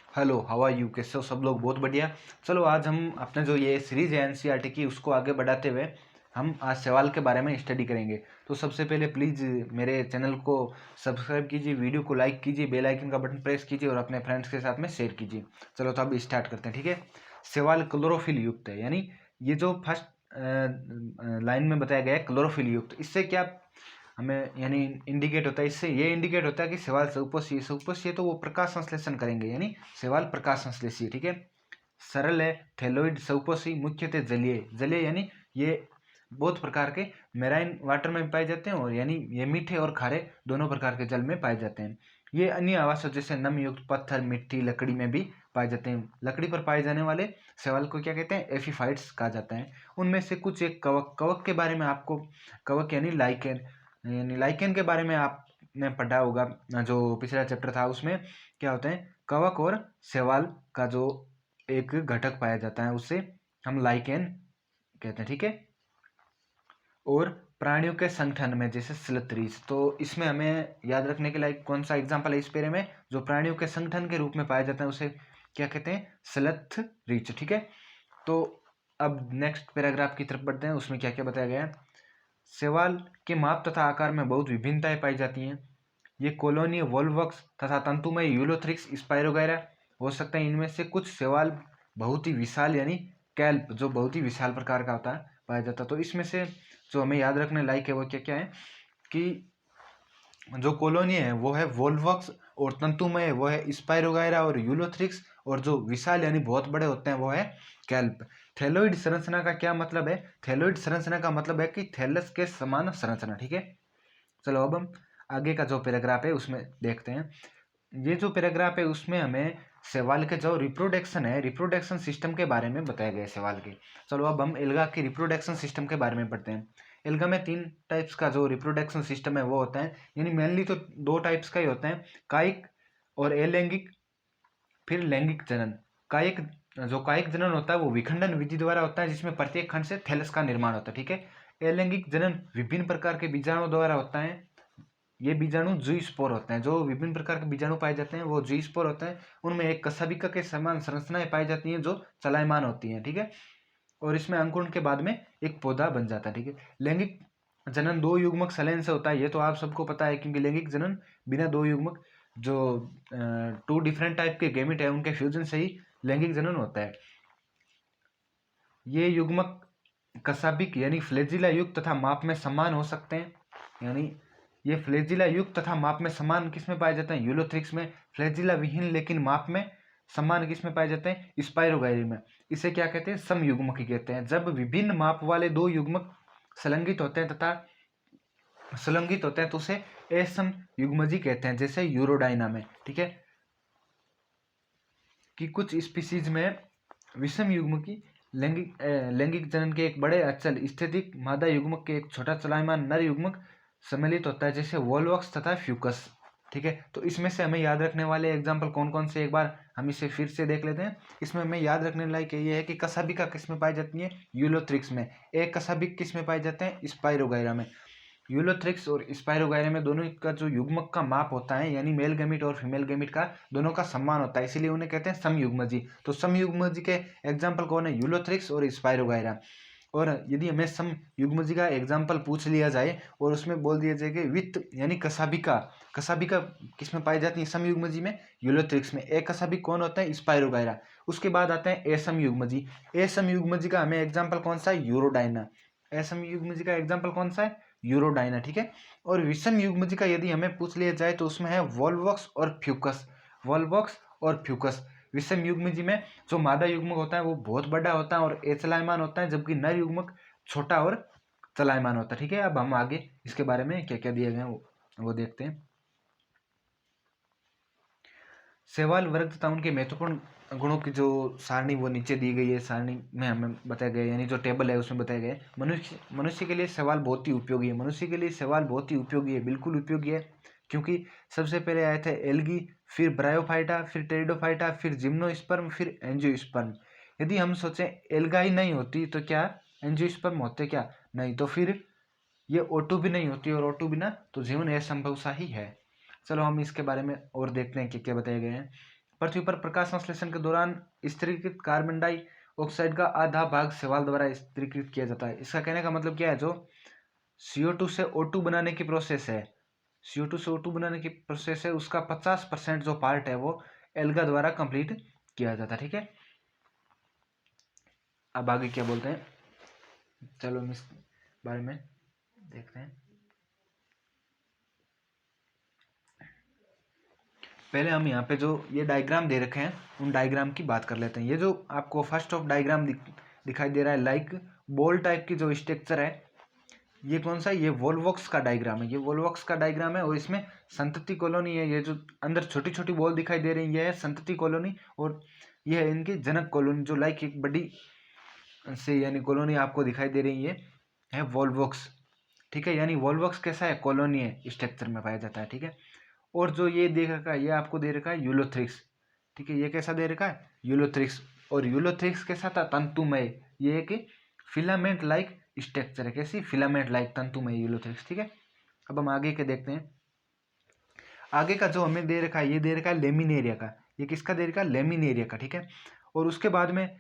Hello, how are you? कैसे हो सब लोग? बहुत बढ़िया। चलो आज हम अपने जो ये सीरीज है एनसीईआरटी की उसको आगे बढ़ाते हुए हम आज सवाल के बारे में स्टडी करेंगे। तो सबसे पहले प्लीज़ मेरे चैनल को सब्सक्राइब कीजिए, वीडियो को लाइक कीजिए, बेल आइकन का बटन प्रेस कीजिए और अपने फ्रेंड्स के साथ में शेयर कीजिए। चलो तो अब स्टार्ट करते हैं, ठीक है। सवाल क्लोरोफिल युक्त है, यानी ये जो फर्स्ट लाइन में बताया गया है क्लोरोफिल युक्त, इससे क्या हमें यानी इंडिकेट होता है, इससे ये इंडिकेट होता है कि सवाल सउपस्वीय सउपस्वीय तो वो प्रकाश संश्लेषण करेंगे, यानी सवाल प्रकाश संश्लेषीय, ठीक है। सरल है, थैलोइड सउपस्वी, मुख्यतः जलीय जलीय यानी ये बहुत प्रकार के मेराइन वाटर में पाए जाते हैं और यानी ये मीठे और खारे दोनों प्रकार के जल में पाए जाते हैं। ये अन्य आवासों जैसे नम युक्त पत्थर, मिट्टी, लकड़ी में भी पाए जाते हैं। लकड़ी पर पाए जाने वाले शैवाल को क्या कहते हैं? एफिफाइट्स कहा जाता है। उनमें से कुछ एक कवक कवक के बारे में आपको, कवक यानी लाइकेन के बारे में आपने पढ़ा होगा। जो पिछला चैप्टर था उसमें क्या होते हैं, कवक और शैवाल का जो एक घटक पाया जाता है उसे हम लाइकेन कहते हैं, ठीक है। और प्राणियों के संगठन में जैसे स्लथरीज, तो इसमें हमें याद रखने के लिए कौन सा एग्जाम्पल है इस पेरे में, जो प्राणियों के संगठन के रूप में पाया जाता है उसे क्या कहते हैं? स्लथरीज, ठीक है। तो अब नेक्स्ट पैराग्राफ की तरफ बढ़ते हैं, उसमें क्या क्या बताया गया है। शैवाल के माप तथा आकार में बहुत विभिन्नताएं पाई जाती हैं। ये कॉलोनी वोल्वक्स तथा तंतुमय यूलोथ्रिक्स स्पाइरोगैरा हो सकते हैं। इनमें से कुछ शैवाल बहुत ही विशाल यानी कैल्प, जो बहुत ही विशाल प्रकार का होता है, पाया जाता है। तो इसमें से जो हमें याद रखने लायक है वो क्या क्या है कि जो कॉलोनी है वो है वोल्वक्स और तंतुमय वो है स्पाइरोगायरा और यूलोथ्रिक्स, और जो विशाल यानी बहुत बड़े होते हैं वो है कैल्प। थैलोइड संरचना का क्या मतलब है? थैलोइड संरचना का मतलब है कि थैलस के समान संरचना, ठीक है। चलो अब हम आगे का जो पैराग्राफ है उसमें देखते हैं। ये जो पैराग्राफ है उसमें हमें शैवाल के जो रिप्रोडक्शन है, रिप्रोडक्शन सिस्टम के बारे में बताया गया है शैवाल के। चलो अब हम एल्गा के रिप्रोडक्शन सिस्टम के बारे में पढ़ते हैं। एल्गा में 3 टाइप्स का जो रिप्रोडक्शन सिस्टम है वो होता है, यानी मेनली तो 2 टाइप्स का ही होता है, कायिक और अलैंगिक। फिर लैंगिक जनन। कायिक, जो कायिक जनन होता है वो विखंडन विधि द्वारा होता है जिसमें प्रत्येक खंड से थैलस का निर्माण होता है, ठीक है। अलैंगिक जनन विभिन्न प्रकार के बीजाणुओं द्वारा होता है। ये बीजाणु जूस्पोर होते हैं, जो विभिन्न प्रकार के बीजाणु पाए जाते हैं वो जूस्पोर होते हैं। उनमें एक कशेरुकिका के समान संरचनाएं पाई जाती हैं जो चलायमान होती हैं, ठीक है। और इसमें अंकुरण के बाद में एक पौधा बन जाता है, ठीक है। लैंगिक जनन 2 युग्मक सलयन से होता है, ये तो आप सबको पता है, क्योंकि लैंगिक जनन बिना 2 युग्मक जो 2 डिफरेंट टाइप के गैमेट है उनके फ्यूजन से ही लैंगिक जनन होता है। ये युग्मक कशाभिक यानी फ्लैजिला युक्त तथा माप में समान हो सकते हैं, यानी ये फ्लैजिला युक्त तथा माप में समान किस में पाए जाते हैं? यूलोथ्रिक्स में। फ्लैजिला विहीन लेकिन माप में समान किस में पाए जाते हैं? स्पाइरोगाइरी में। इसे क्या कहते हैं? समयुग्मकी कहते हैं। जब विभिन्न माप वाले 2 युग्मक संलगित होते हैं तथा संलगित होते हैं तो उसे असम युग्मजी कहते हैं, जैसे यूरोडाइना में, ठीक है। कि कुछ स्पीसीज में विषम युग्मकी लैंगिक जनन के एक बड़े अचल स्थितिक मादा युग्मक के एक छोटा चलायमान नर युग्मक सम्मिलित होता है, जैसे वोल्वक्स तथा फ्यूकस, ठीक है। तो इसमें से हमें याद रखने वाले एग्जाम्पल कौन कौन से, एक बार हम इसे फिर से देख लेते हैं। इसमें हमें याद रखने लायक ये है कि कशाभिका किस में पाई जाती है? यूलोथ्रिक्स में। एक कशाभिक किस में पाए जाते हैं? स्पाइरोगाइरा में। यूलोथ्रिक्स और स्पाइरोगाइरा में दोनों का जो युग्मक का माप होता है, यानी मेल गैमीट और फीमेल गैमीट का दोनों का समान होता है, इसीलिए उन्हें कहते हैं समयुग्मजी। तो समयुग्मजी के एग्जाम्पल कौन है? यूलोथ्रिक्स और स्पाइरोगाइरा। और यदि हमें समयुग्मजी का एग्जाम्पल पूछ लिया जाए और उसमें बोल दिया जाए कि वित्त यानी कशाभिका, कशाभिका किस में पाई जाती है? समयुग्मजी में, यूलोथ्रिक्स में। एक कशाभिक कौन होता है? स्पाइरोगाइरा। उसके बाद आते हैं असमयुग्मजी। असमयुग्मजी का हमें एग्जाम्पल कौन सा है? यूरोडाइना। असमयुग्मजी का एग्जाम्पल कौन सा है? यूरोडाइना, ठीक है। और विषम युग्मजी का यदि हमें पूछ लिया जाए तो उसमें है वोल्वक्स और फ्यूकस। वोल्वक्स और फ्यूकस। विषम युग्मजी में जो मादा युग्मक होता है वो बहुत बड़ा होता है और चलायमान होता है, जबकि नर युग्मक छोटा और चलायमान होता है, ठीक है। अब हम आगे इसके बारे में क्या क्या दिए गए हैं वो देखते हैं। शैवाल वर्ग तथा उनके महत्वपूर्ण गुणों की जो सारणी वो नीचे दी गई है, सारणी में हमें बताया गया है, यानी जो टेबल है उसमें बताया गया है। मनुष्य के लिए शैवाल बहुत ही उपयोगी है। मनुष्य के लिए शैवाल बहुत ही उपयोगी है, बिल्कुल उपयोगी है, क्योंकि सबसे पहले आए थे एल्गी, फिर ब्रायोफाइटा, फिर टेरिडोफाइटा, फिर जिम्नोस्पर्म, फिर एंजियोस्पर्म। यदि हम सोचें एल्गा ही नहीं होती तो क्या एंजियोस्पर्म होते? क्या नहीं, तो फिर ये O2 भी नहीं होती, और O2 बिना तो जीवन असंभव सा ही है। चलो हम इसके बारे में और देखते हैं कि क्या बताए गए हैं। पृथ्वी पर प्रकाश संश्लेषण के दौरान स्थिरीकृत कार्बन डाइऑक्साइड का आधा भाग शैवाल द्वारा स्थिरीकृत किया जाता है। इसका कहने का मतलब क्या है, जो CO2 से O2 बनाने की प्रोसेस है, CO2 से O2 बनाने की प्रोसेस है, उसका 50% जो पार्ट है वो एल्गा द्वारा कंप्लीट किया जाता है। ठीक है, अब आगे क्या बोलते हैं, चलो हम इस बारे में देखते हैं। पहले हम यहाँ पे जो ये डायग्राम दे रखे हैं उन डायग्राम की बात कर लेते हैं। ये जो आपको फर्स्ट ऑफ डायग्राम दिखाई दे रहा है, लाइक बॉल टाइप की जो स्ट्रक्चर है, ये कौन सा है, ये वोल्वॉक्स का डायग्राम है। ये वोल्वॉक्स का डायग्राम है और इसमें संतति कॉलोनी है। ये जो अंदर छोटी छोटी बॉल दिखाई दे रही है, ये है संतति कॉलोनी, और ये है इनकी जनक कॉलोनी, जो लाइक एक बड़ी से यानी कॉलोनी आपको दिखाई दे रही है वोल्वॉक्स। ठीक है, यानी वोल्वॉक्स कैसा है, कॉलोनी है, स्ट्रक्चर में पाया जाता है। ठीक है, और जो ये देख रखा है, ये आपको दे रखा है यूलोथ्रिक्स। ठीक है, ये कैसा दे रखा है, यूलोथ्रिक्स। और यूलोथ्रिक्स कैसा था, तंतुमय, ये एक फिलामेंट लाइक स्ट्रक्चर है। कैसी, फिलामेंट लाइक, तंतुमय यूलोथ्रिक्स। ठीक है, अब हम आगे के देखते हैं। आगे का जो हमें दे रखा है, ये दे रखा है लेमिनेरिया का। ये किसका दे रखा है, लेमिनेरिया का। ठीक है, और उसके बाद में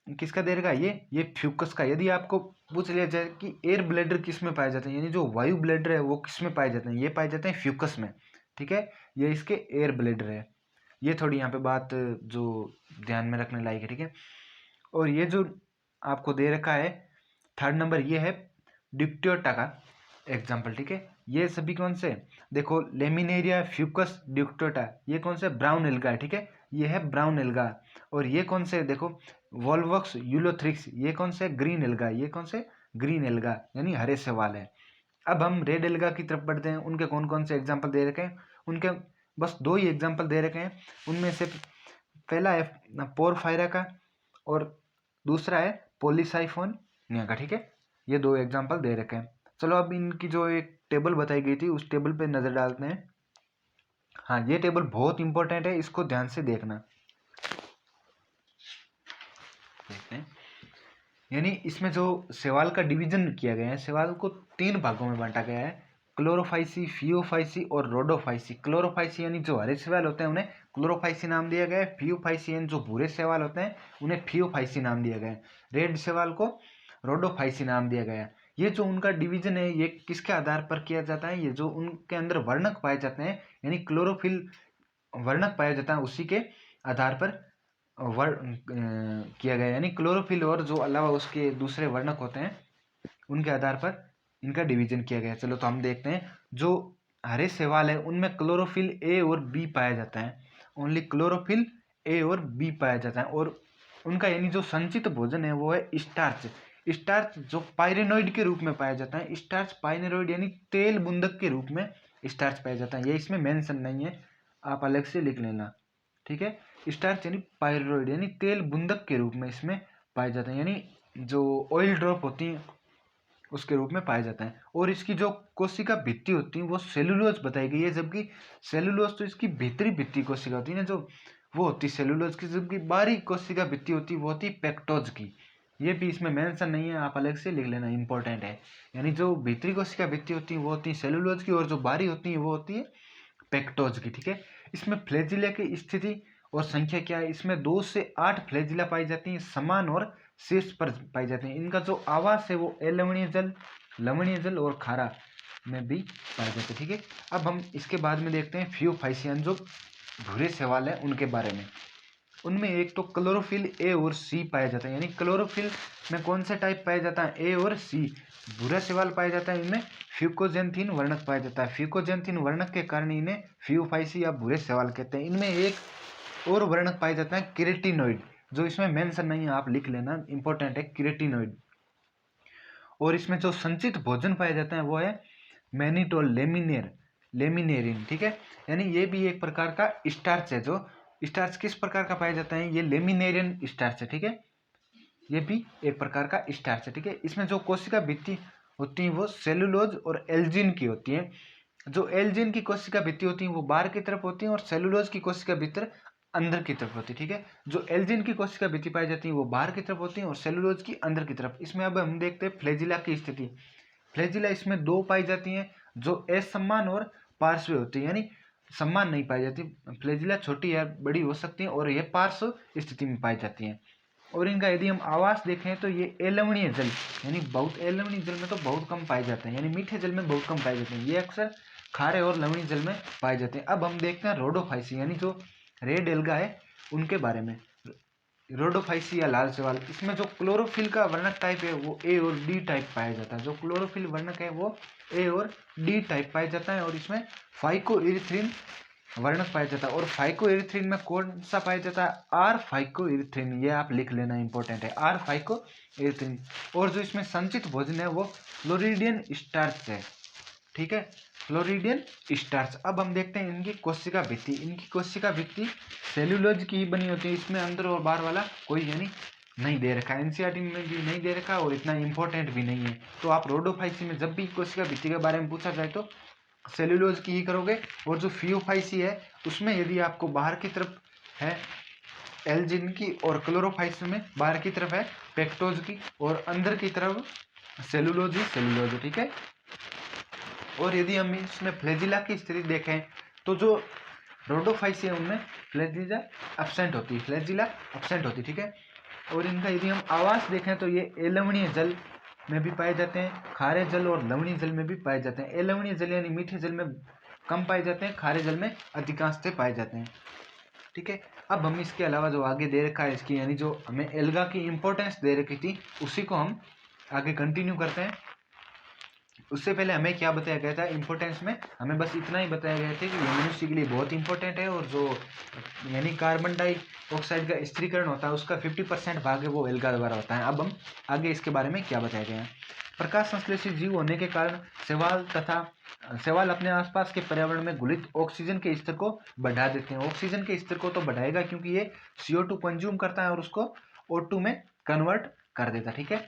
किसका दे रखा है, ये फ्यूकस का। यदि आपको पूछ लिया जाए कि एयर ब्लैडर किस में पाए जाते हैं, यानी जो वायु ब्लैडर है वो किस में पाए जाते हैं, ये पाए जाते हैं फ्यूकस में। ठीक है, ये इसके एयर ब्लैडर है। ये थोड़ी यहाँ पे बात जो ध्यान में रखने लायक है। ठीक है, और ये जो आपको दे रखा है थर्ड नंबर, ये है डिप्टियोटा का एग्जाम्पल। ठीक है, ये सभी कौन से, देखो लेमिनेरिया, फ्यूकस, डिप्टियोटा, ये कौन से, ब्राउन एल्गा है। ठीक है, ये है ब्राउन एल्गा। और ये कौन से, देखो वोल्वॉक्स, यूलोथ्रिक्स, ये कौन से, ग्रीन एल्गा, ये कौन से, ग्रीन एल्गा, यानी हरे शैवाल है। अब हम रेड एल्गा की तरफ बढ़ते हैं। उनके कौन कौन से एग्जाम्पल दे रखे हैं, उनके बस 2 ही एग्जाम्पल दे रखे हैं। उनमें से पहला है पोरफायरा का और दूसरा है पॉलीसाइफोनिया का। ठीक है, ये 2 एग्जाम्पल दे रखे हैं। चलो अब इनकी जो एक टेबल बताई गई थी उस टेबल पे नजर डालते हैं। हाँ, ये टेबल बहुत इंपॉर्टेंट है, इसको ध्यान से देखना। देखते हैं, यानी इसमें जो शैवाल का डिवीजन किया गया है, शैवाल को 3 भागों में बांटा गया है, क्लोरोफाइसी, फियोफाइसी और रोडोफाइसी। क्लोरोफाइसी यानी जो हरे शैवाल होते हैं उन्हें क्लोरोफाइसी नाम दिया गया है। फियोफाइसी यानी जो भूरे शैवाल होते हैं उन्हें फियोफाइसी नाम दिया गया है। रेड शैवाल को रोडोफाइसी नाम दिया गया है। ये जो उनका डिवीजन है ये किसके आधार पर किया जाता है, ये जो उनके अंदर वर्णक पाए जाते हैं, यानी क्लोरोफिल वर्णक पाया जाता है, उसी के आधार पर किया गया, यानी क्लोरोफिल और जो अलावा उसके दूसरे वर्णक होते हैं उनके आधार पर इनका डिवीजन किया गया है। चलो तो हम देखते हैं, जो हरे शैवाल है उनमें क्लोरोफिल ए और बी पाया जाता है, ओनली क्लोरोफिल ए और बी पाया जाता है। और उनका यानी जो संचित भोजन है वो है स्टार्च। स्टार्च जो पायरेनोइड के रूप में पाया जाता है, स्टार्च पायरेनोइड यानी तेल बुंदक के रूप में स्टार्च पाया जाता है। ये इसमें मेंशन नहीं है, आप अलग से लिख लेना। ठीक है, स्टार्च यानी पायरेनोइड यानी तेल बुंदक के रूप में इसमें पाया जाता है, यानी जो ऑयल ड्रॉप होती है उसके रूप में पाया जाता है। और इसकी जो कोशिका भित्ति होती है वो सेलुलोज बताई गई है, जबकि सेलुलोज तो इसकी भीतरी भित्ति कोशिका होती है ना, जो वो होती है सेलुलोज की, जबकि बाहरी कोशिका भित्ति होती है वो होती है पेक्टोज की। ये भी इसमें मेंशन नहीं है, आप अलग से लिख लेना, इंपॉर्टेंट है। यानी जो भीतरी कोशिका भित्ति होती है वो होती है सेलुलोज की, और जो बाहरी होती है वो होती है पेक्टोज की। ठीक है, इसमें फ्लैजिला की स्थिति और संख्या क्या है, इसमें 2 से 8 फ्लैजिला पाई जाती हैं, समान और शीर्ष पर पाई जाती हैं। इनका जो आवास है वो अलवणीय जल, लवणीय जल और खारा में भी पाए जाते हैं। ठीक है, अब हम इसके बाद में देखते हैं फियोफाइसियन, जो भूरे शैवाल है उनके बारे में। उनमें एक तो क्लोरोफिल ए और सी पाया जाता है, यानी क्लोरोफिल में कौन सा टाइप पाया जाता है, ए और सी। भूरा शैवाल पाया जाता है, इनमें फ्यूकोजेंथिन वर्णक पाया जाता है। फ्यूकोजेंथिन वर्णक के कारण इन्हें फियोफाइसी या भूरे शैवाल कहते हैं। इनमें एक और वर्णक पाया जाता है केरेटिनोइड, जो इसमें मेंशन नहीं है, आप लिख लेना, इंपॉर्टेंट है केरेटिनोइड। और इसमें जो संचित भोजन पाया जाता है वो है मैनिटोल, लेमिनेरिन। ठीक है, यानी ये भी एक प्रकार का स्टार्च है। जो स्टार्च किस प्रकार का पाया जाता है, ये लेमिनेरियन स्टार्च है। ठीक है, ये भी एक प्रकार का स्टार्च है। ठीक है, इसमें जो कोशिका भित्ति होती है वो सेलुलोज और एल्जिन की होती है। जो एल्जिन की कोशिका भित्ति होती है वो बाहर की तरफ होती है, और सेलुलोज की कोशिका भित्ति अंदर की तरफ होती है। ठीक है, जो एल्जिन की कोशिका भित्ति पाई जाती है वो बाहर की तरफ होती है और सेलुलोज की अंदर की तरफ। इसमें अब हम देखते हैं फ्लैजिला की स्थिति। फ्लैजिला इसमें 2 पाई जाती हैं, जो असमान और पार्श्व होती है, यानी समान नहीं पाई जाती। फ्लैजिला छोटी या बड़ी हो सकती हैं और ये पार्श्व स्थिति में पाई जाती हैं। और इनका यदि हम आवास देखें तो ये अलवणीय जल यानी बहुत अलवणीय जल में तो बहुत कम पाए जाते हैं, यानी मीठे जल में बहुत कम पाए जाते हैं। ये अक्सर खारे और लवणीय जल में पाए जाते हैं। अब हम देखते हैं रोडोफाइसी यानी जो रेड एल्गा है उनके बारे में। रोडोफाइसी या लाल शैवाल, इसमें जो क्लोरोफिल का वर्णक टाइप है वो ए और डी टाइप पाया जाता है। जो क्लोरोफिल वर्णक है वो ए और डी टाइप पाया जाता है और इसमें फाइकोइरिथ्रिन वर्णक पाया जाता है। और फाइकोइरिथ्रिन में कौन सा पाया जाता है? आर फाइकोइरिथ्रिन, ये आप लिख लेना, इंपॉर्टेंट है, आर फाइकोइरिथ्रिन। और जो इसमें संचित भोजन है वो फ्लोरिडियन स्टार्च है, ठीक है, फ्लोरिडियन स्टार्च। अब हम देखते हैं इनकी कोशिका भित्ति। इनकी कोशिका भित्ति सेल्यूलोज की ही बनी होती है। इसमें अंदर और बाहर वाला कोई यानी नहीं दे रखा, एनसीईआरटी में भी नहीं दे रखा और इतना इंपॉर्टेंट भी नहीं है। तो आप रोडोफाइसी में जब भी कोशिका भित्ति के बारे में पूछा जाए तो सेल्यूलोज की ही करोगे। और जो फियोफाइसी है उसमें यदि आपको बाहर की तरफ है एल्जिन की और क्लोरोफाइसी में बाहर की तरफ है पेक्टोज की और अंदर की तरफ सेल्यूलोज ही सेल्यूलोज, ठीक है। और यदि हम इसमें फ्लैजिला की स्थिति देखें तो जो रोडोफाइसी है उनमें फ्लैजिला एब्सेंट होती है, फ्लैजिला एब्सेंट होती है, ठीक है। और इनका यदि हम आवास देखें तो ये अलवणीय जल में भी पाए जाते हैं, खारे जल और लवणीय जल में भी पाए जाते हैं। अलवणीय जल यानी मीठे जल में कम पाए जाते हैं, खारे जल में अधिकांशतः पाए जाते हैं, ठीक है। अब हम इसके अलावा जो आगे दे रखा है इसकी यानी जो हमें एल्गा की इंपॉर्टेंस दे रखी थी उसी को हम आगे कंटिन्यू करते हैं। उससे पहले हमें क्या बताया गया था इंपॉर्टेंस में? हमें बस इतना ही बताया गया था कि ये मनुष्य के लिए बहुत इंपॉर्टेंट है और जो यानी कार्बन डाइऑक्साइड का स्थिरीकरण होता है उसका 50% भाग है वो एल्गा द्वारा होता है। अब हम आगे इसके बारे में क्या बताया गया है। प्रकाश संश्लेषित जीव होने के कारण शैवाल अपने आसपास के पर्यावरण में घुलित ऑक्सीजन के स्तर को बढ़ा देते हैं। ऑक्सीजन के स्तर को तो बढ़ाएगा क्योंकि ये CO2 कंज्यूम करता है और उसको O2 में कन्वर्ट कर देता है, ठीक है।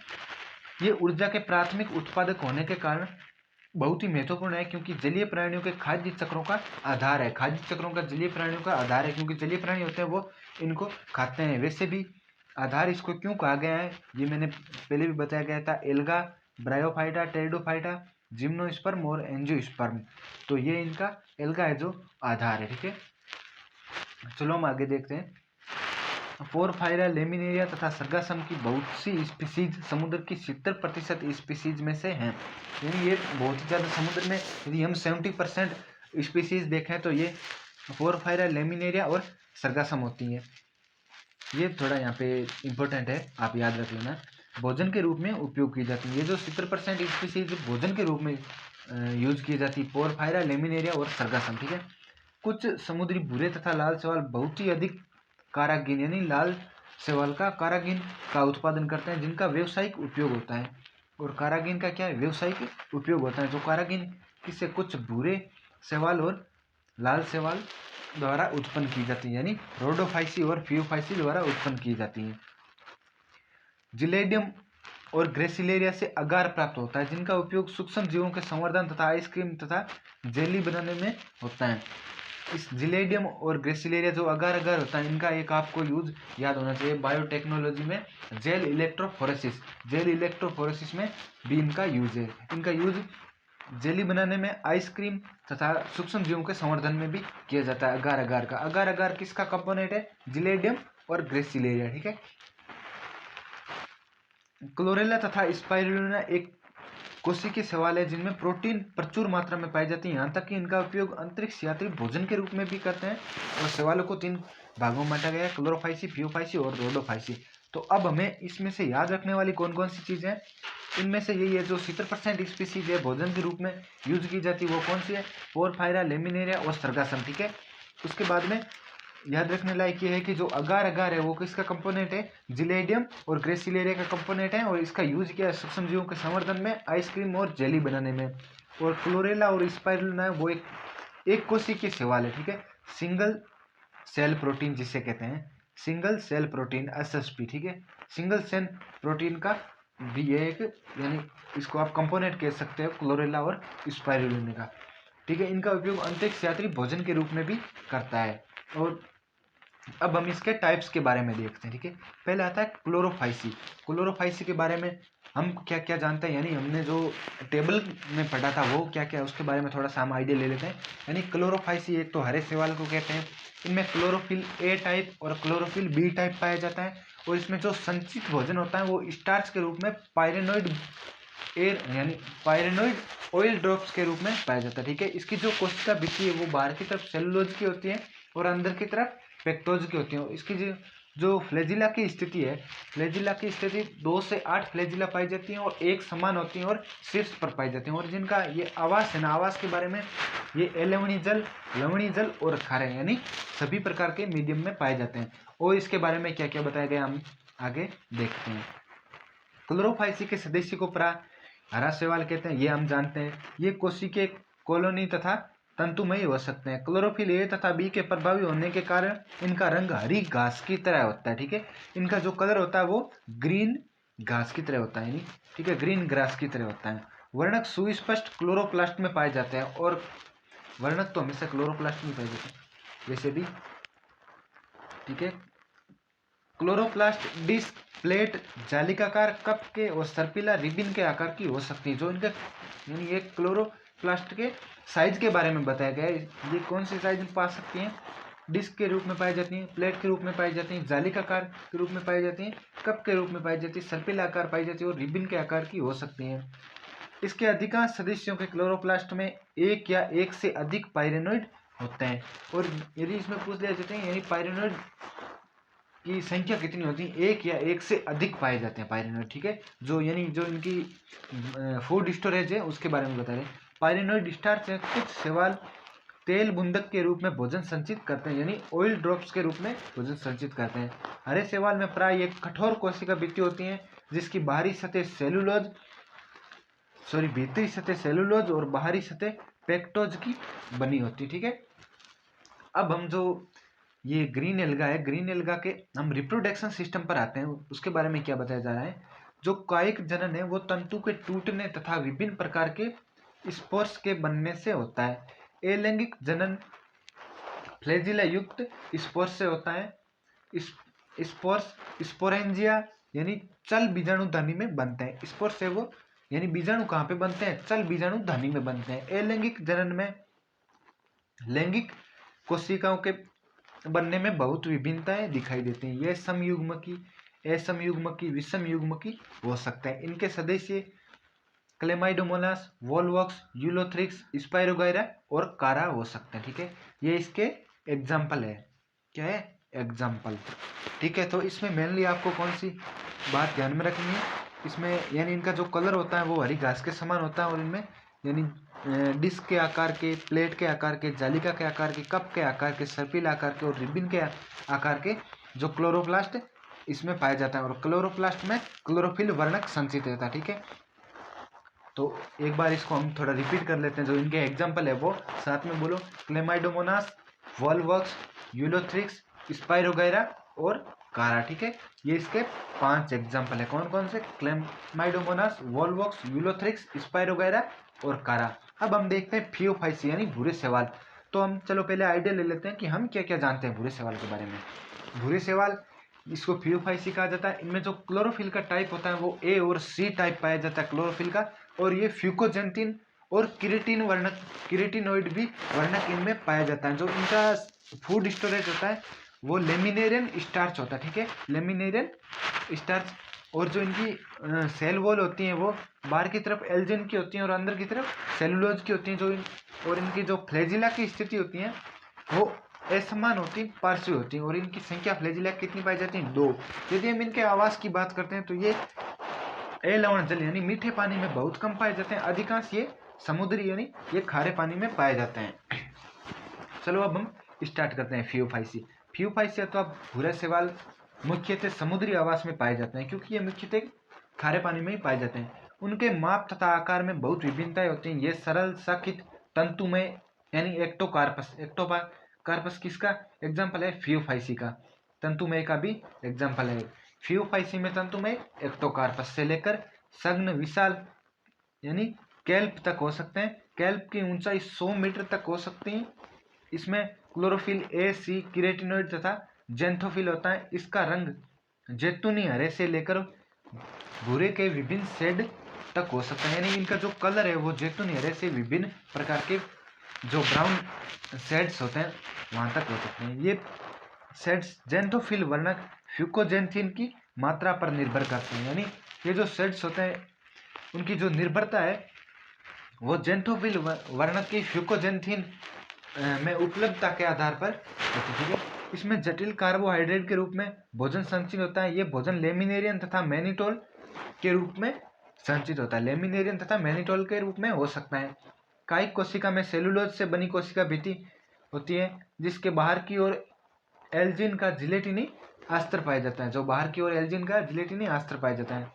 ये ऊर्जा के प्राथमिक उत्पादक होने के कारण बहुत ही महत्वपूर्ण है क्योंकि जलीय प्राणियों के खाद्य चक्रों का आधार है। खाद्य चक्रों का जलीय प्राणियों का आधार है क्योंकि जलीय प्राणी होते हैं वो इनको खाते हैं। वैसे भी आधार इसको क्यों कहा गया है ये मैंने पहले भी बताया गया था, एल्गा, ब्रायोफाइटा, टेरिडोफाइटा, जिम्नोस्पर्म और एंजियोस्पर्म। तो ये इनका एल्गा है जो आधार है, ठीक है। चलो हम आगे देखते हैं। पोरफायरा, लेमिनेरिया तथा सर्गासम की बहुत सी स्पीसीज समुद्र की 70% स्पीसीज में से हैं। यानी ये बहुत ही ज़्यादा समुद्र में यदि हम 70% स्पीसीज देखें तो ये पोरफायरा, लेमिनेरिया और सर्गासम होती हैं। ये थोड़ा यहाँ पे इम्पोर्टेंट है, आप याद रख लेना। भोजन के रूप में उपयोग की जाती है। ये जो 70% स्पीसीज भोजन के रूप में यूज की जाती है, पोरफायरा, लेमिनेरिया और सर्गासम, ठीक है। कुछ समुद्री भूरे तथा लाल शैवाल बहुत ही अधिक कारागिन यानी लाल शैवाल का कारागिन का उत्पादन करते हैं जिनका व्यावसायिक उपयोग होता है। और कारागिन का क्या है? व्यावसायिक उपयोग होता है। जो कारागिन किससे? कुछ भूरे शैवाल और लाल शैवाल द्वारा उत्पन्न की जाती है, यानी रोडोफाइसी और फियोफाइसी द्वारा उत्पन्न की जाती है। जिलेडियम और ग्रेसिलेरिया से अगार प्राप्त होता है जिनका उपयोग सूक्ष्म जीवों के संवर्धन तथा आइसक्रीम तथा जेली बनाने में होता है। इस जिलेडियम और ग्रेसिलेरिया जो अगार होता है इनका एक आपको यूज याद होना चाहिए बायोटेक्नोलॉजी में, जेल इलेक्ट्रोफोरेसिस में भी इनका यूज है। इनका यूज जेली बनाने में, आइसक्रीम तथा सूक्ष्म जीवों के संवर्धन में भी किया जाता है। अगार का अगार किसका कंपोनेंट है? जिलेडियम और ग्रेसिलेरिया, ठीक है। क्लोरेला तथा स्पाइरुलिना एक कोशिकीय शैवाल है जिनमें प्रोटीन प्रचुर मात्रा में पाई जाती है। यहाँ तक कि इनका उपयोग अंतरिक्ष यात्री भोजन के रूप में भी करते हैं। और शैवालों को 3 भागों में बांटा गया है, क्लोरोफाइसी, फियोफाइसी और रोडोफाइसी। तो अब हमें इसमें से याद रखने वाली कौन कौन सी चीज़ें हैं? इनमें से यही है जो 70% स्पीसीज है भोजन के रूप में यूज की जाती है वो कौन सी है? पोरफायरा, लेमिनेरिया और सर्गासम, ठीक है। उसके बाद में याद रखने लायक ये है कि जो अगार है वो किसका कंपोनेंट है? जिलेडियम और ग्रेसिलेरिया का कंपोनेंट है और इसका यूज किया सूक्ष्म जीवों के संवर्धन में, आइसक्रीम और जेली बनाने में। और क्लोरेला और स्पाइरुलिना वो एक कोशिकीय शैवाल है, ठीक है। सिंगल सेल प्रोटीन जिसे कहते हैं, सिंगल सेल प्रोटीन SSP, ठीक है। सिंगल सेल प्रोटीन का भी ये एक यानी इसको आप कंपोनेंट कह सकते हो क्लोरेला और स्पाइरुलिना का, ठीक है। इनका उपयोग अंतरिक्ष यात्री भोजन के रूप में भी करता है। और अब हम इसके टाइप्स के बारे में देखते हैं, ठीक है। पहले आता है क्लोरोफाइसी। क्लोरोफाइसी के बारे में हम क्या क्या जानते हैं, यानी हमने जो टेबल में पढ़ा था वो क्या क्या है उसके बारे में थोड़ा सा हम आइडिया ले लेते हैं। यानी क्लोरोफाइसी एक तो हरे शैवाल को कहते हैं। इनमें क्लोरोफिल ए टाइप और क्लोरोफिल बी टाइप पाया जाता है। और इसमें जो संचित भोजन होता है वो स्टार्च के रूप में पायरेनोइड एयर यानी पायरेनोइड ऑयल ड्रॉप्स के रूप में पाया जाता है। ठीक है, इसकी जो कोशिका भित्ति है वो बाहर की तरफ सेलुलोज की होती है और अंदर की तरफ पेक्टोज की होती है। इसकी जो फ्लैजिला की स्थिति है, फ्लैजिला की स्थिति 2 से 8 फ्लैजिला पाई जाती हैं और एक समान होती हैं और शीर्ष पर पाई जाती हैं। और जिनका ये आवास है ना, आवास के बारे में ये लवणीय जल, लवणीय जल और खारे यानी सभी प्रकार के मीडियम में पाए जाते हैं। और इसके बारे में क्या क्या बताया गया हम आगे देखते हैं। क्लोरोफाइसी के सदस्य को हरा शैवाल कहते हैं, ये हम जानते हैं। ये कोशिकीय कॉलोनी तथा तंतुमय हो सकते हैं। क्लोरोफिल ए तथा बी के प्रभावी होने के कारण इनका रंग हरी घास की तरह होता है। ठीक है, इनका जो कलर होता है वो ग्रीन घास की तरह होता है, यानी ठीक है ग्रीन ग्रास की तरह होता है। वर्णक सुस्पष्ट क्लोरोप्लास्ट में पाए जाते हैं और वर्णक तो हमेशा क्लोरोप्लास्ट में पाए जाते हैं वैसे भी। ठीक है, क्लोरोप्लास्ट डिस्क, प्लेट, जालिकाकार, कप के और सर्पिला रिबिन के आकार की हो सकती है। जो इनके यानी ये क्लोरोप्लास्ट के साइज के बारे में बताया गया है। ये कौन सी साइज में पा सकती हैं? डिस्क के रूप में पाई जाती हैं, प्लेट के रूप में पाई जाती हैं, जालिकाकार के रूप में पाई जाती हैं, कप के रूप में पाई जाती है, सर्पिल आकार पाई जाती है और रिबिन के आकार की हो सकती हैं। इसके अधिकांश सदस्यों के क्लोरोप्लास्ट में एक या एक से अधिक पायरेनोइड होते हैं। और यदि इसमें पूछ लिया जाता है यानी पायरेनोइड की संख्या कितनी होती है, एक या एक से अधिक पाए जाते हैं पायरेनोइड। ठीक है, जो यानी जो इनकी फूड स्टोरेज है उसके बारे में बता रहे हैं। पायरेनोइड स्टार्च है, कुछ शैवाल तेल बूंदक के रूप में भोजन संचित करते हैं, यानी ऑयल ड्रॉप्स के रूप में भोजन संचित करते हैं। हरे शैवाल में प्राय एक कठोर कोशिका भित्ति होती है जिसकी बाहरी सतह भीतरी सतह सेलुलोज और बाहरी सतह पेक्टोज की बनी होती है। ठीक है, अब हम जो ये ग्रीन एल्गा है, ग्रीन एल्गा के हम रिप्रोडक्शन सिस्टम पर आते हैं। उसके बारे में क्या बताया जा रहा है। जो कायिक जनन है वो तंतु के टूटने तथा विभिन्न प्रकार के स्पोर्स के बनने से होता है। अलैंगिक जनन फ्लैजिला युक्त स्पोर्स से होता है। स्पोर्स स्पोरेंजिया यानी चल बीजाणु धनी में बनते हैं। स्पोर्स है वो यानी बीजाणु कहाँ पे बनते हैं, चल बीजाणु धनी में बनते हैं। अलैंगिक जनन में लैंगिक कोशिकाओं के बनने में बहुत विभिन्नताएं दिखाई देती हैं। यह समयुग्मकी, असमयुग्मकी, विषमयुग्मकी हो सकता है। इनके सदस्य क्लेमाइडोमोनास, वोल्वॉक्स, यूलोथ्रिक्स, स्पाइरोगाइरा और कारा हो सकते हैं। ठीक है, ये इसके एग्जाम्पल है। क्या है? एग्जाम्पल। ठीक है, तो इसमें मेनली आपको कौन सी बात ध्यान में रखनी है, इसमें यानी इनका जो कलर होता है वो हरी घास के समान होता है और इनमें यानी डिस्क के आकार के, प्लेट के आकार के, जालिका के आकार के, कप के आकार के, सर्पिल आकार के और रिबिन के आकार के जो क्लोरोप्लास्ट इसमें पाया जाता है। और क्लोरोप्लास्ट में क्लोरोफिल वर्णक संचित रहता है। ठीक है, तो एक बार इसको हम थोड़ा रिपीट कर लेते हैं। जो इनके एग्जाम्पल है वो साथ में बोलो। क्लेमाइडोमोनास, वॉल्वॉक्स, यूलोथ्रिक्स, स्पाइरोगाइरा और कारा। ठीक है, ये इसके 5 एग्जाम्पल है। कौन कौन से? क्लेमाइडोमोनास, वॉल्वॉक्स, यूलोथ्रिक्स, स्पाइरोगाइरा और कारा। अब हम देखते हैं फियोफाइसी यानी भूरे शैवाल। तो हम चलो पहले आइडिया ले लेते हैं कि हम क्या क्या जानते हैं भूरे शैवाल के बारे में। भूरे शैवाल इसको फियोफाइसी कहा जाता है। इनमें जो क्लोरोफिल का टाइप होता है वो ए और सी टाइप पाया जाता है क्लोरोफिल का। और ये फ्यूकोजेंटिन और किरेटिन वर्णक, किरेटिनोइड भी वर्णक इनमें पाया जाता है। जो इनका फूड स्टोरेज होता है वो लेमिनेरियन स्टार्च होता है। ठीक है, लेमिनेरियन स्टार्च। और जो इनकी सेल वॉल होती हैं वो बाहर की तरफ एल्जिन की होती हैं और अंदर की तरफ सेलुलोज की होती हैं। और इनकी जो फ्लैजिला की स्थिति होती है वो असमान होती है, पार्श्व होती है। और इनकी संख्या फ्लैजिला कितनी पाई जाती है? 2। यदि हम इनके आवास की बात करते हैं तो ये लवण जल यानी मीठे पानी में बहुत कम पाए जाते हैं। अधिकांश ये समुद्री यानी ये खारे पानी में पाए जाते हैं। चलो अब हम स्टार्ट करते हैं फियोफाइसी। फियोफाइसी अथवा भूरा शैवाल मुख्यतः समुद्री आवास में पाए जाते हैं क्योंकि ये मुख्यतः खारे पानी में ही पाए जाते हैं। उनके माप तथा आकार में बहुत विभिन्नताएं होती हैं। ये सरल सखित तंतुमय यानी एक्टोकार्पस, एक्टोकार्पस किसका एग्जाम्पल है? फियोफाइसी का। तंतुमय का भी एग्जाम्पल है। फियोफाइसी में तंतुमय एक्टोकार्पस से लेकर सघन विशाल यानी कैल्प तक हो सकते हैं। कैल्प की ऊंचाई 100 मीटर तक हो सकती है। इसमें क्लोरोफिल ए, सी, किरेटिनोइड तथा जेंथोफिल होता है। इसका रंग जैतूनी हरे से लेकर भूरे के विभिन्न शेड तक हो सकता है, यानी इनका जो कलर है वो जैतूनी हरे से विभिन्न प्रकार के जो ब्राउन शेड्स होते हैं वहाँ तक हो सकते हैं। ये शेड्स जेंथोफिल वर्णक फ्यूकोजेंथिन की मात्रा पर निर्भर करते हैं, यानी ये जो शेड्स होते हैं उनकी जो निर्भरता है वो जेंथोफिल वर्णक की फ्यूकोजेंथिन में उपलब्धता के आधार पर होती है। ठीक है, इसमें जटिल कार्बोहाइड्रेट के रूप में भोजन संचित होता है। ये भोजन लेमिनेरियन तथा मैनिटोल के रूप में संचित होता है, लेमिनेरियन तथा मैनिटोल के रूप में हो सकता है। कायिक कोशिका में सेलुलोज से बनी कोशिका भित्ति होती है जिसके बाहर की ओर एल्जिन का जिलेटिनी अस्तर पाया जाता है, जो बाहर की ओर एल्जिन का जिलेटिनी अस्तर पाया जाता है।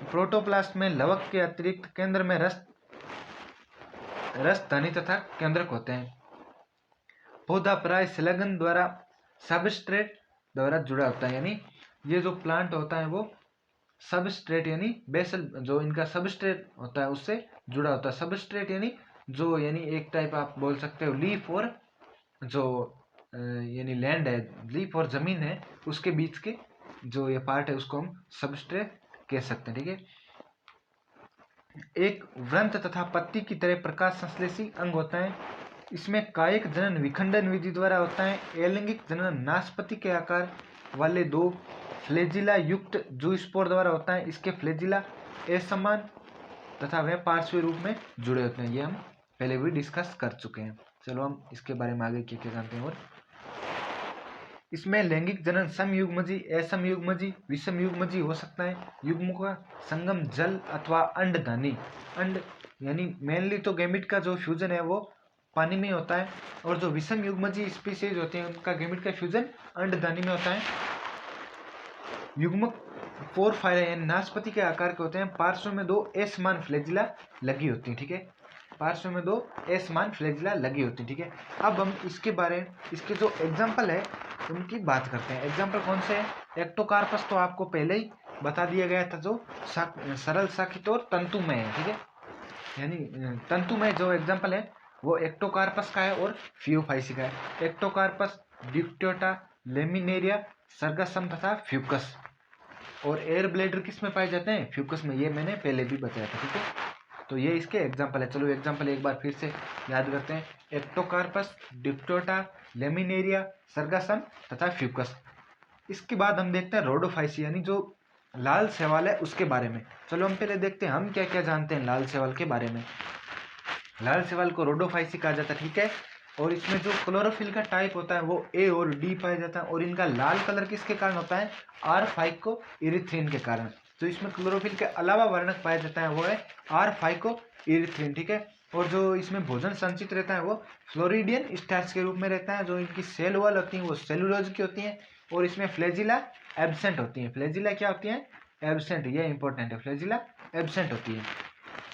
प्रोटोप्लास्ट में लवक के अतिरिक्त केंद्र में रस धनी तथा केंद्रक होते हैं। पौधा प्राय संलग्न द्वारा सबस्ट्रेट द्वारा जुड़ा होता है, यानी ये जो प्लांट होता है वो सबस्ट्रेट यानी बेसल जो इनका सबस्ट्रेट होता है उससे जुड़ा होता है। सबस्ट्रेट यानी एक टाइप आप बोल सकते हो लीफ और जो यानी लैंड है, लीफ और जमीन है उसके बीच के जो ये पार्ट है उसको हम सबस्ट्रेट कह सकते हैं। ठीक है, एक वृंत तथा पत्ती की तरह प्रकाश संश्लेषी अंग होता है। इसमें कायिक जनन विखंडन विधि द्वारा होता है। अलैंगिक जनन नाशपाती के आकार वाले दो फ्लैजिला युक्त जूस्पोर द्वारा होता है। इसके फ्लैजिला असमान तथा वे पार्श्व रूप में जुड़े होते हैं, ये हम पहले भी डिस्कस कर चुके हैं। चलो हम इसके बारे में आगे क्या क्या जानते हैं। और इसमें लैंगिक जनन समयुग्मजी, असमयुग्मजी, विषमयुग्मजी हो सकता है। युग्मों का संगम जल अथवा अंडधानी, अंड यानी मेनली तो गैमिट का जो फ्यूजन है वो पानी में होता है, और जो विषम युग्मजी स्पीसीज होते हैं उनका गैमिट का फ्यूजन अंडधानी में होता है। युग्मक पोरफायरा यानी नाशपाती के आकार के होते हैं। पार्श्व में दो असमान फ्लैजिला लगी होती है। ठीक है, पार्श्व में दो असमान फ्लैजिला लगी होती है। ठीक है, अब हम इसके जो एग्जाम्पल है उनकी बात करते हैं। एग्जाम्पल कौन से है? एक्टोकार्पस तो आपको पहले ही बता दिया गया था, जो सरल शाखित और तंतुमय है। ठीक है, यानी तंतुमय जो एग्जाम्पल है वो एक्टोकार्पस का है और फियोफाइसी का है। एक्टोकार्पस, डिप्टोटा, लेमिनेरिया, सर्गासम तथा फ्यूकस। और एयर ब्लैडर किस में पाए जाते हैं? फ्यूकस में, ये मैंने पहले भी बताया था। ठीक है, तो ये इसके एग्जाम्पल है। चलो एग्जाम्पल एक बार फिर से याद करते हैं। एक्टोकार्पस, डिप्टोटा, लेमिनेरिया, सर्गासम तथा फ्यूकस। इसके बाद हम देखते हैं रोडोफाइसी यानी जो लाल शैवाल है उसके बारे में। चलो हम पहले देखते हैं हम क्या क्या जानते हैं लाल शैवाल के बारे में। लाल शैवाल को रोडोफाइसी कहा जाता है। ठीक है, और इसमें जो क्लोरोफिल का टाइप होता है वो ए और डी पाया जाता है, और इनका लाल कलर किसके कारण होता है? R फाइकोइरिथ्रिन के कारण। तो इसमें क्लोरोफिल के अलावा वर्णक पाया जाता है वो है R फाइकोइरिथ्रिन। ठीक है, और जो इसमें भोजन संचित रहता है वो फ्लोरिडियन स्टार्च के रूप में रहता है। जो इनकी सेल वॉल होती है वो सेलुलोज की होती है, और इसमें फ्लैजिला एब्सेंट होती है। फ्लैजिला क्या होती है? एब्सेंट, ये इंपॉर्टेंट है, फ्लैजिला एब्सेंट होती है।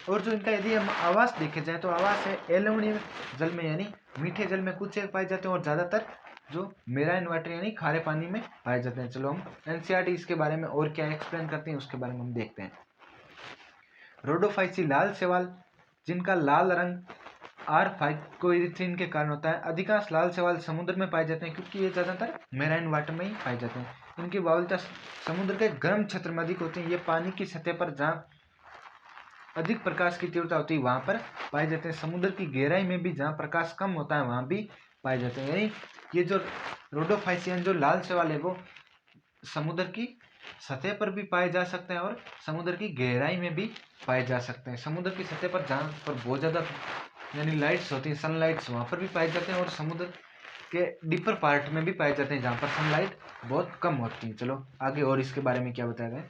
और जो इनका यदि हम आवास देखे जाए तो आवास है एल्युमिनियम जल में, यानी मीठे जल में कुछ एक पाए जाते हैं, और ज़्यादातर जो मेराइन वाटर यानी खारे पानी में पाए जाते हैं। चलो हम एनसीईआरटी इसके बारे में और क्या एक्सप्लेन करते हैं उसके बारे में हम देखते हैं। रोडोफाइसी लाल शैवाल जिनका लाल रंग R फाइकोइरिथ्रिन के कारण होता है। अधिकांश लाल शैवाल समुद्र में पाए जाते हैं क्योंकि ये ज़्यादातर मेराइन वाटर में ही पाए जाते हैं। इनकी बाहुल्यता समुद्र के गर्म क्षेत्र में अधिक होती है। ये पानी की सतह पर जहाँ अधिक प्रकाश की तीव्रता होती है वहाँ पर पाए जाते हैं। समुद्र की गहराई में भी जहाँ प्रकाश कम होता है वहाँ भी पाए जाते हैं। यानी ये जो रोडोफाइसियन जो लाल शैवाल है वो समुद्र की सतह पर भी पाए जा सकते हैं और समुद्र की गहराई में भी पाए जा सकते हैं। समुद्र की सतह पर जहाँ पर बहुत ज़्यादा यानी लाइट्स होती हैं, सनलाइट्स, वहाँ पर भी पाए जाते हैं, और समुद्र के डीपर पार्ट में भी पाए जाते हैं जहाँ पर सनलाइट बहुत कम होती है। चलो आगे और इसके बारे में क्या बताया गया।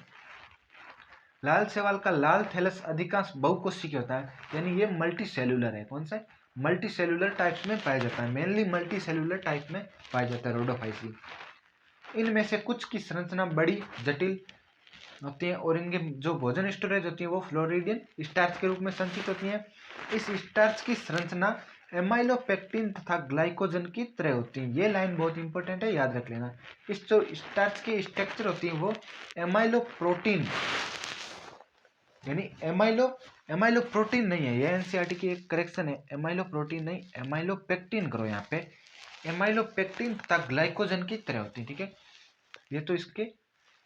लाल शैवाल का लाल थैलस अधिकांश बहुकोशिकीय होता है, यानी ये मल्टी सेलुलर है। कौन सा? मल्टी सेलुलर टाइप्स में पाया जाता है, मेनली मल्टी सेलुलर टाइप में पाया जाता है रोडोफाइसी। इनमें से कुछ की संरचना बड़ी जटिल होती है, और इनके जो भोजन स्टोरेज होती है वो फ्लोरिडियन स्टार्च के रूप में संचित होती है। इस स्टार्च की संरचना एमाइलोपेक्टिन तथा ग्लाइकोजन की तरह होती है। ये लाइन बहुत इंपॉर्टेंट है, याद रख लेना। इस जो स्टार्च की स्ट्रक्चर होती है वो एमाइलोप्रोटीन यानी एमाइलोप्रोटीन नहीं है, ये एनसीईआरटी की एक करेक्शन है। एमाइलोप्रोटीन नहीं, एमाइलोपेक्टिन करो यहाँ पे। एमाइलोपेक्टिन तथा ग्लाइकोजन की तरह होती है। ठीक है, ये तो इसके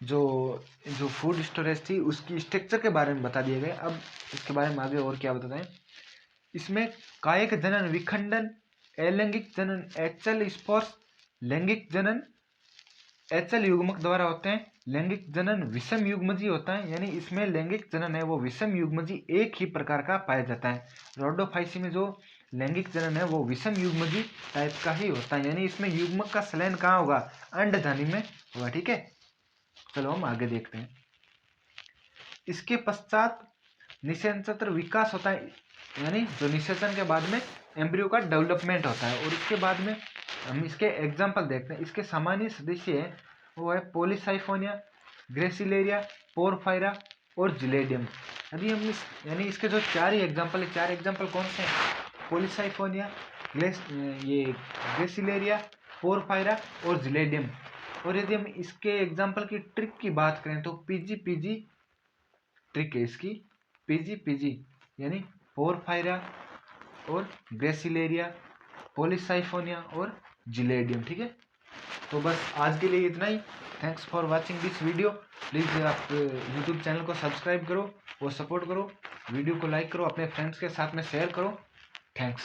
जो जो फूड स्टोरेज थी उसकी स्ट्रक्चर के बारे में बता दिए गए। अब इसके बारे में आगे और क्या बताते हैं। इसमें कायिक जनन विखंडन, अलैंगिक जनन एचएल स्पोर्स, लैंगिक जनन एचएल युग्मक द्वारा होते हैं, लैंगिक जनन विषम युग्मजी होता है, यानी इसमें लैंगिक जनन है वो विषम युग्मजी एक ही प्रकार का पाया जाता है। रोडोफाइसी में जो लैंगिक जनन है वो विषम युग्मजी टाइप का ही होता है, यानी इसमें युग्मक का संलयन कहाँ होगा, अंडधानी में होगा। ठीक है, चलो हम आगे देखते हैं। इसके पश्चात निषेचन विकास होता है, यानी जो निषेचन के बाद में एम्ब्रियो का डेवलपमेंट होता है। और इसके बाद में हम इसके एग्जाम्पल देखते हैं। इसके सामान्य सदस्य है वो है पॉलीसाइफोनिया, ग्रेसिलेरिया, पोरफायरा और जिलेडियम। यदि हम यानी इसके जो चार ही एग्जाम्पल है, चार एग्जाम्पल कौन से हैं, पॉलीसाइफोनिया, ग्रेसिलेरिया, पोरफायरा और जिलेडियम। और यदि हम इसके एग्जाम्पल की ट्रिक की बात करें तो पीजी ट्रिक है इसकी, पीजी यानी पोरफायरा और ग्रेसिलेरिया, पॉलीसाइफोनिया और जिलेडियम। ठीक है, तो बस आज के लिए इतना ही। Thanks for watching this video. Please आप यूट्यूब चैनल को सब्सक्राइब करो और सपोर्ट करो, वीडियो को लाइक करो, अपने फ्रेंड्स के साथ में शेयर करो। थैंक्स।